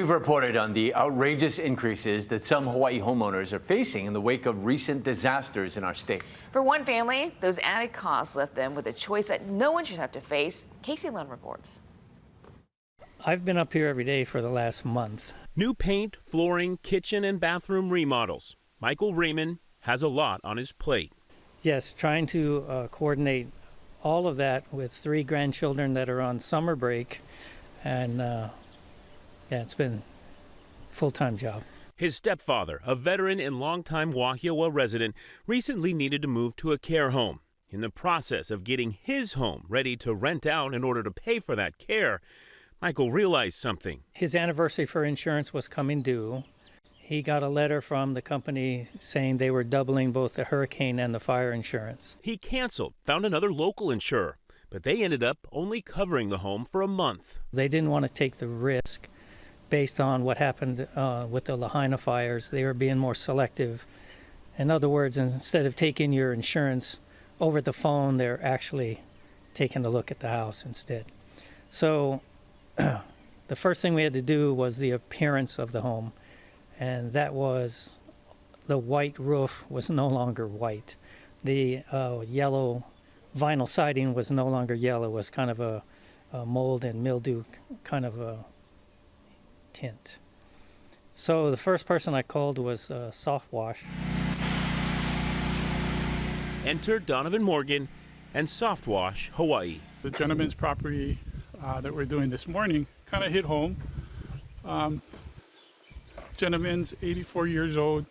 we've reported on the outrageous increases that some Hawaii homeowners are facing in the wake of recent disasters in our state. For one family, those added costs left them with a choice that no one should have to face. Casey Lund reports. I've been up here every day for the last month. New paint, flooring, kitchen and bathroom remodels. Michael Raymond has a lot on his plate. Yes, trying to coordinate all of that with 3 grandchildren that are on summer break. And yeah, it's been a full-time job. His stepfather, a veteran and longtime Wahiawa resident, recently needed to move to a care home. In the process of getting his home ready to rent out in order to pay for that care, Michael realized something. His anniversary for insurance was coming due. He got a letter from the company saying they were doubling both the hurricane and the fire insurance. He canceled, found another local insurer, but they ended up only covering the home for a month. They didn't want to take the risk based on what happened with the Lahaina fires. They were being more selective. In other words, instead of taking your insurance over the phone, they're actually taking a look at the house instead. So the first thing we had to do was the appearance of the home, and that was the white roof was no longer white. The yellow vinyl siding was no longer yellow, was kind of a mold and mildew kind of a tint. So the first person I called was SoftWash. Enter Donovan Morgan and SoftWash Hawaii. The gentleman's property that we're doing this morning kind of hit home. Gentleman's 84 years old,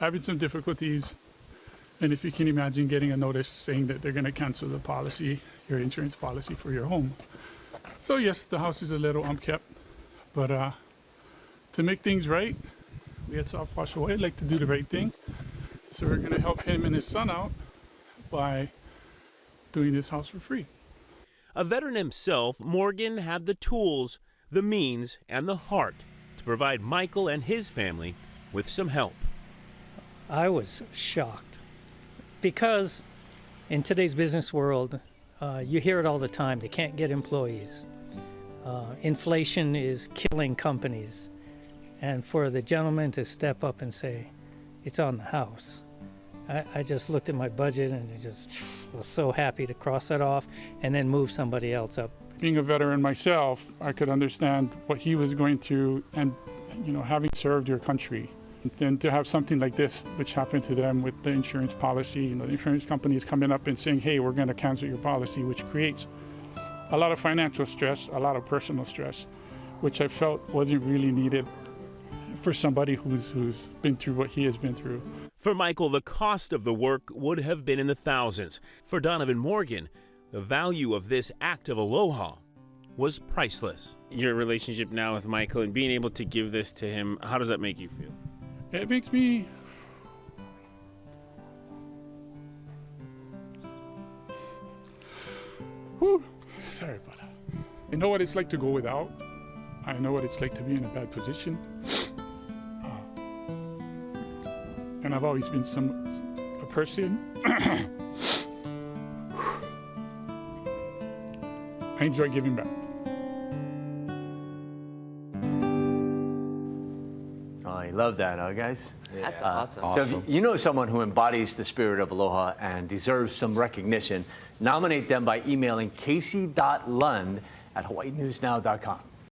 having some difficulties, and if you can imagine getting a notice saying that they're going to cancel the policy, your insurance policy for your home. So yes, the house is a little unkept, but to make things right, we at SoftWash Hawaii like to do the right thing. So we're going to help him and his son out by doing this house for free. A veteran himself, Morgan had the tools, the means, and the heart to provide Michael and his family with some help. I was shocked because in today's business world, you hear it all the time. They can't get employees. Inflation is killing companies. And for the gentleman to step up and say, it's on the house. I just looked at my budget and I just was so happy to cross that off and then move somebody else up. Being a veteran myself, I could understand what he was going through, and having served your country. And then to have something like this, which happened to them with the insurance policy, the insurance company is coming up and saying, hey, we're going to cancel your policy, which creates a lot of financial stress, a lot of personal stress, which I felt wasn't really needed for somebody who's been through what he has been through. For Michael, the cost of the work would have been in the thousands. For Donovan Morgan, the value of this act of aloha was priceless. Your relationship now with Michael and being able to give this to him, how does that make you feel? It makes me sorry about that. I know what it's like to go without. I know what it's like to be in a bad position. And I've always been a person. I enjoy giving back. Oh, I love that, guys? Yeah. That's awesome. So if you know someone who embodies the spirit of aloha and deserves some recognition, nominate them by emailing casey.lund@hawaiinewsnow.com.